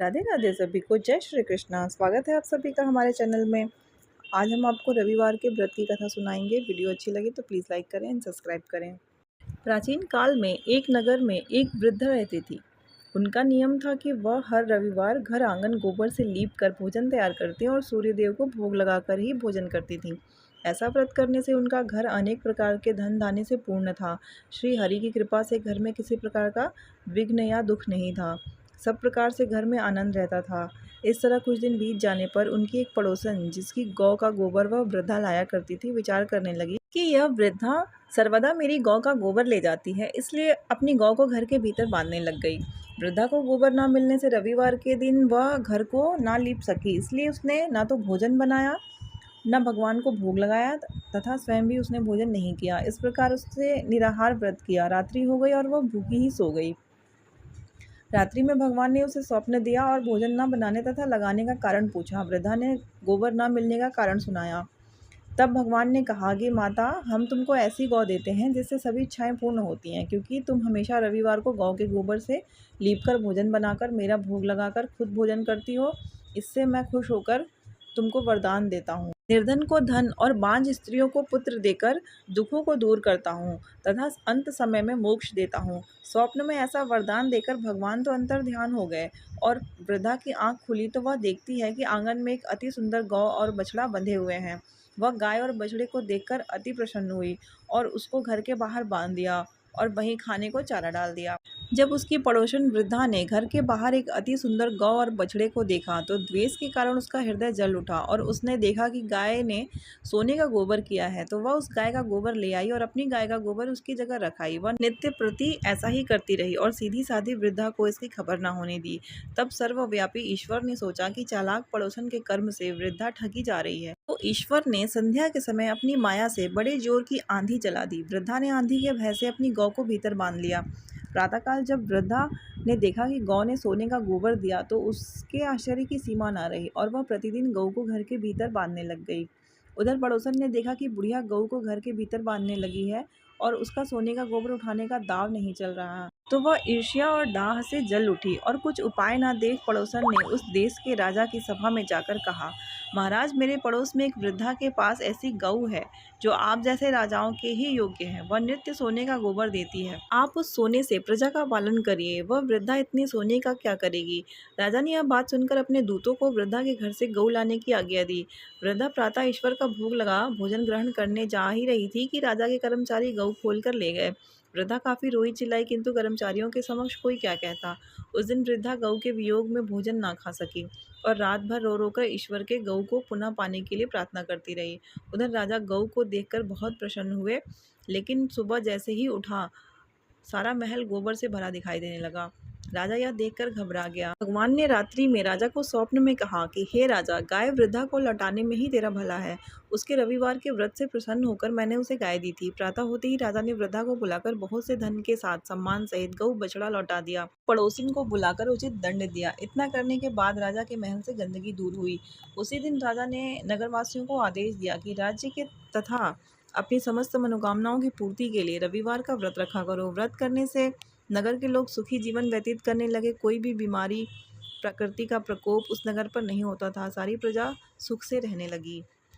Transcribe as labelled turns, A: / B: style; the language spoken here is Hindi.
A: राधे राधे सभी को, जय श्री कृष्णा। स्वागत है आप सभी का हमारे चैनल में। आज हम आपको रविवार के व्रत की कथा सुनाएंगे। वीडियो अच्छी लगी तो प्लीज़ लाइक करें एंड सब्सक्राइब करें। प्राचीन काल में एक नगर में एक वृद्ध रहती थी। उनका नियम था कि वह हर रविवार घर आंगन गोबर से लीप कर भोजन तैयार करती और सूर्यदेव को भोग लगाकर ही भोजन करती थी। ऐसा व्रत करने से उनका घर अनेक प्रकार के धन धान्य से पूर्ण था। श्री हरि की कृपा से घर में किसी प्रकार का विघ्न या दुख नहीं था। सब प्रकार से घर में आनंद रहता था। इस तरह कुछ दिन बीत जाने पर उनकी एक पड़ोसन, जिसकी गौ का गोबर वह वृद्धा लाया करती थी, विचार करने लगी कि यह वृद्धा सर्वदा मेरी गौ का गोबर ले जाती है, इसलिए अपनी गौ को घर के भीतर बांधने लग गई। वृद्धा को गोबर ना मिलने से रविवार के दिन वह घर को ना लीप सकी, इसलिए उसने ना तो भोजन बनाया, न भगवान को भोग लगाया तथा स्वयं भी उसने भोजन नहीं किया। इस प्रकार उसने निराहार व्रत किया। रात्रि हो गई और वह भूखी ही सो गई। रात्रि में भगवान ने उसे स्वप्न दिया और भोजन न बनाने तथा लगाने का कारण पूछा। वृद्धा ने गोबर न मिलने का कारण सुनाया। तब भगवान ने कहा कि माता, हम तुमको ऐसी गौ देते हैं जिससे सभी इच्छाएं पूर्ण होती हैं, क्योंकि तुम हमेशा रविवार को गौ के गोबर से लीपकर भोजन बनाकर मेरा भोग लगाकर खुद भोजन करती हो। इससे मैं खुश होकर तुमको वरदान देता हूँ। निर्धन को धन और बांझ स्त्रियों को पुत्र देकर दुखों को दूर करता हूँ तथा अंत समय में मोक्ष देता हूँ। स्वप्न में ऐसा वरदान देकर भगवान तो अंतर ध्यान हो गए और वृद्धा की आंख खुली तो वह देखती है कि आंगन में एक अति सुंदर गौ और बछड़ा बंधे हुए हैं। वह गाय और बछड़े को देखकर अति प्रसन्न हुई और उसको घर के बाहर बांध दिया और वहीं खाने को चारा डाल दिया। जब उसकी पड़ोसन वृद्धा ने घर के बाहर एक अति सुंदर गौ और बछड़े को देखा तो द्वेष के कारण उसका हृदय जल उठा और उसने देखा कि गाय ने सोने का गोबर किया है, तो वह उस गाय का गोबर ले आई और अपनी गाय का गोबर उसकी जगह रखाई। वह नित्य प्रति ऐसा ही करती रही और सीधी साधी वृद्धा को इसकी खबर न होने दी। तब सर्वव्यापी ईश्वर ने सोचा कि चालाक पड़ोसन के कर्म से वृद्धा ठगी जा रही है, तो ईश्वर ने संध्या के समय अपनी माया से बड़े जोर की आंधी चला दी। वृद्धा ने आंधी के भय से अपनी गौ को भीतर बांध लिया। प्रातःकाल जब वृद्धा ने देखा कि गौ ने सोने का गोबर दिया तो उसके आश्चर्य की सीमा न रही और वह प्रतिदिन गऊ को घर के भीतर बांधने लग गई। उधर पड़ोसन ने देखा कि बुढ़िया गऊ को घर के भीतर बांधने लगी है और उसका सोने का गोबर उठाने का दाव नहीं चल रहा, तो वह ईर्ष्या और डाह से जल उठी और कुछ उपाय न देख पड़ोसन ने उस देश के राजा की सभा में जाकर कहा, महाराज, मेरे पड़ोस में एक वृद्धा के पास ऐसी गऊ है जो आप जैसे राजाओं के ही योग्य है। वह नित्य सोने का गोबर देती है। आप उस सोने से प्रजा का पालन करिए। वह वृद्धा इतने सोने का क्या करेगी? राजा ने यह बात सुनकर अपने दूतों को वृद्धा के घर से गऊ लाने की आज्ञा दी। वृद्धा प्रातः ईश्वर का भोग लगा भोजन ग्रहण करने जा ही रही थी कि राजा के कर्मचारी गऊ खोल कर ले गए। वृद्धा काफी रोई चिल्लाई, किंतु कर्मचारियों के समक्ष कोई क्या कहता। उस दिन वृद्धा गऊ के वियोग में भोजन ना खा सकी और रात भर रो रो कर ईश्वर के गऊ को पुनः पाने के लिए प्रार्थना करती रही। उधर राजा गऊ को देखकर बहुत प्रसन्न हुए, लेकिन सुबह जैसे ही उठा सारा महल गोबर से भरा दिखाई देने लगा। राजा यह देखकर घबरा गया। भगवान ने रात्रि में राजा को स्वप्न में कहा कि हे राजा, गाय वृद्धा को लौटाने में ही तेरा भला है। उसके रविवार के व्रत से प्रसन्न होकर मैंने उसे गाय दी थी। प्रातः होते ही राजा ने वृद्धा को बुलाकर बहुत से धन के साथ सम्मान सहित गऊ बछड़ा लौटा दिया। पड़ोसिन को बुलाकर उचित दंड दिया। इतना करने के बाद राजा के महल से गंदगी दूर हुई। उसी दिन राजा ने नगरवासियों को आदेश दिया कि राज्य के तथा अपनी समस्त मनोकामनाओं की पूर्ति के लिए रविवार का व्रत रखा करो। व्रत करने से नगर के लोग सुखी जीवन व्यतीत करने लगे। कोई भी बीमारी, प्रकृति का प्रकोप उस नगर पर नहीं होता था। सारी प्रजा सुख से रहने लगी।